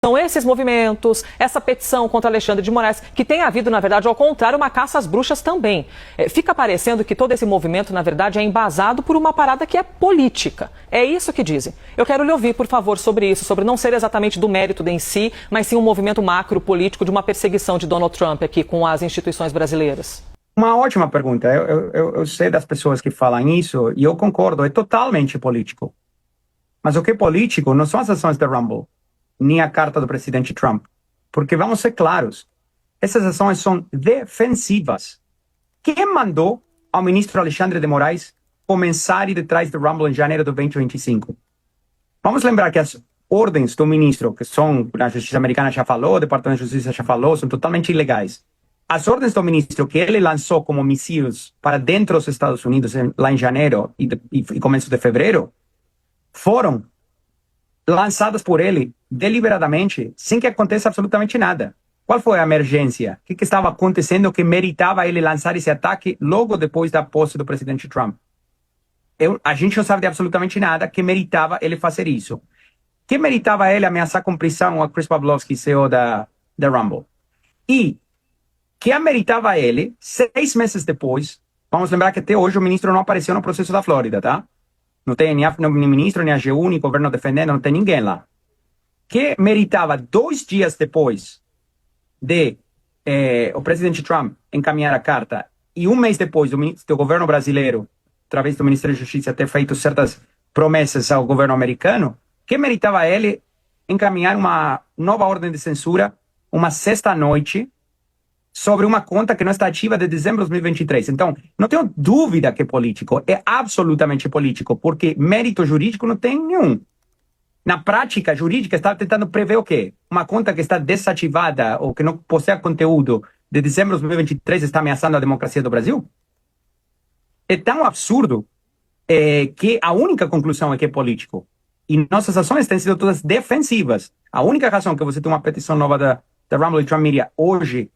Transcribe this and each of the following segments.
São esses movimentos, essa petição contra Alexandre de Moraes, que tem havido, na verdade, ao contrário, uma caça às bruxas também. Fica parecendo que todo esse movimento, na verdade, é embasado por uma parada que é política. É isso que dizem. Eu quero lhe ouvir, por favor, sobre isso, sobre não ser exatamente do mérito em si, mas sim um movimento macro político de uma perseguição de Donald Trump aqui com as instituições brasileiras. Uma ótima pergunta. Eu sei das pessoas que falam isso e eu concordo, é totalmente político. Mas o que é político não são as ações da Rumble, nem a carta do presidente Trump. Porque vamos ser claros, essas ações são defensivas. Quem mandou ao ministro Alexandre de Moraes começar a ir detrás do Rumble em janeiro de 2025? Vamos lembrar que as ordens do ministro, que são, a Justiça Americana já falou, o Departamento de Justiça já falou, são totalmente ilegais. As ordens do ministro que ele lançou como mísseis para dentro dos Estados Unidos lá em janeiro e começo de fevereiro foram lançadas por ele deliberadamente, sem que aconteça absolutamente nada. Qual foi a emergência? O que estava acontecendo que meritava ele lançar esse ataque logo depois da posse do presidente Trump? A gente não sabe de absolutamente nada que meritava ele fazer isso. Que meritava ele ameaçar com prisão a Chris Pavlovski, CEO da Rumble? E que ameritava ele, 6 meses depois, vamos lembrar que até hoje o ministro não apareceu no processo da Flórida, tá? Não tem nem ministro, nem AGU, nem governo defendendo, não tem ninguém lá. Que meritava 2 dias depois de o presidente Trump encaminhar a carta e 1 mês depois do governo brasileiro, através do Ministério da Justiça, ter feito certas promessas ao governo americano, que meritava ele encaminhar uma nova ordem de censura, uma sexta-noite, sobre uma conta que não está ativa de dezembro de 2023. Então, não tenho dúvida que é político, é absolutamente político, porque mérito jurídico não tem nenhum. Na prática jurídica, está tentando prever o quê? Uma conta que está desativada ou que não possui conteúdo de dezembro de 2023 está ameaçando a democracia do Brasil? É tão absurdo que a única conclusão é que é político. E nossas ações têm sido todas defensivas. A única razão que você tem uma petição nova da Rumble e Trump Media hoje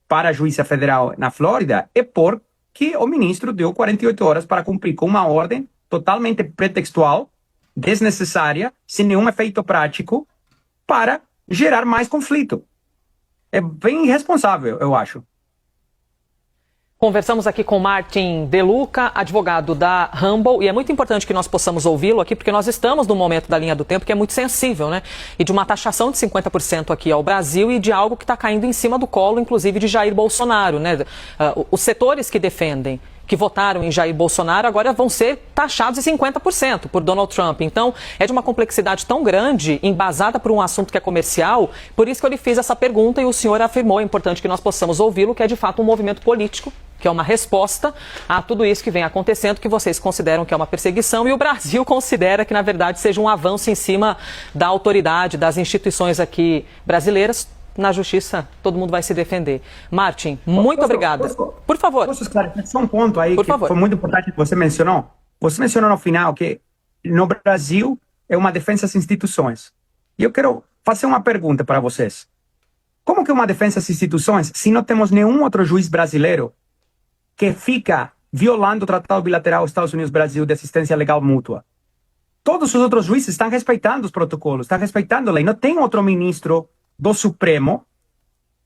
para a juíza federal na Flórida é porque o ministro deu 48 horas para cumprir com uma ordem totalmente pretextual, desnecessária, sem nenhum efeito prático, para gerar mais conflito. É bem irresponsável, eu acho. Conversamos aqui com Martin De Luca, advogado da Rumble, e é muito importante que nós possamos ouvi-lo aqui, porque nós estamos num momento da linha do tempo que é muito sensível, né? E de uma taxação de 50% aqui ao Brasil e de algo que está caindo em cima do colo, inclusive, de Jair Bolsonaro, né? Os setores que defendem, que votaram em Jair Bolsonaro, agora vão ser taxados em 50% por Donald Trump. Então, é de uma complexidade tão grande, embasada por um assunto que é comercial, por isso que eu lhe fiz essa pergunta e o senhor afirmou, é importante que nós possamos ouvi-lo, que é de fato um movimento político, que é uma resposta a tudo isso que vem acontecendo, que vocês consideram que é uma perseguição e o Brasil considera que, na verdade, seja um avanço em cima da autoridade, das instituições aqui brasileiras. Na justiça, todo mundo vai se defender. Martin, muito obrigada. Por favor. Posso esclarecer só um ponto aí Por que favor. foi muito importante que você mencionou? Você mencionou no final que no Brasil é uma defesa às instituições. E eu quero fazer uma pergunta para vocês. Como que é uma defesa às instituições se não temos nenhum outro juiz brasileiro que fica violando o Tratado Bilateral Estados Unidos-Brasil de assistência legal mútua? Todos os outros juízes estão respeitando os protocolos, estão respeitando a lei. Não tem outro ministro do Supremo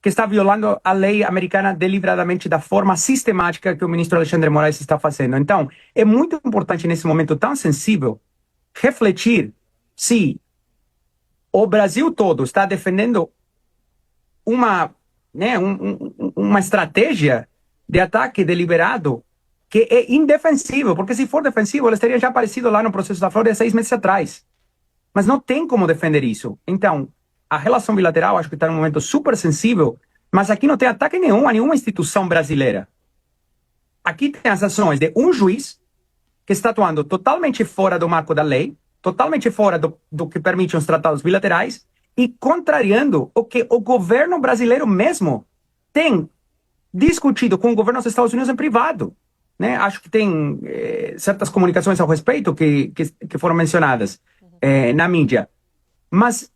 que está violando a lei americana deliberadamente da forma sistemática que o ministro Alexandre de Moraes está fazendo. Então, é muito importante nesse momento tão sensível refletir se o Brasil todo está defendendo uma estratégia de ataque deliberado que é indefensível, porque se for defensivo, eles teriam já aparecido lá no processo da Flórida 6 meses atrás. Mas não tem como defender isso. Então, a relação bilateral acho que está num momento super sensível, mas aqui não tem ataque nenhum a nenhuma instituição brasileira. Aqui tem as ações de um juiz que está atuando totalmente fora do marco da lei, totalmente fora do que permitem os tratados bilaterais e contrariando o que o governo brasileiro mesmo tem discutido com o governo dos Estados Unidos em privado. Né? Acho que tem certas comunicações ao respeito que foram mencionadas na mídia. Mas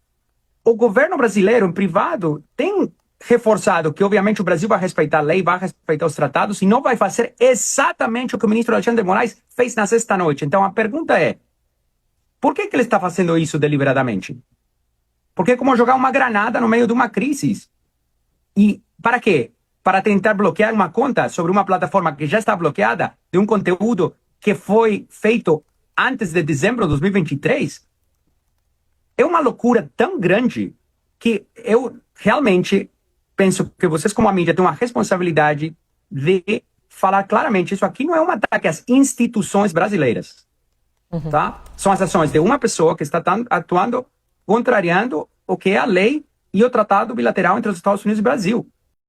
o governo brasileiro, em privado, tem reforçado que, obviamente, o Brasil vai respeitar a lei, vai respeitar os tratados e não vai fazer exatamente o que o ministro Alexandre de Moraes fez na sexta-noite. Então, a pergunta é, por que ele está fazendo isso deliberadamente? Porque é como jogar uma granada no meio de uma crise. E para quê? Para tentar bloquear uma conta sobre uma plataforma que já está bloqueada de um conteúdo que foi feito antes de dezembro de 2023? É uma loucura tão grande que eu realmente penso que vocês, como a mídia, têm uma responsabilidade de falar claramente: isso aqui não é um ataque às instituições brasileiras. Tá? São as ações de uma pessoa que está atuando, contrariando o que é a lei e o tratado bilateral entre os Estados Unidos e o Brasil.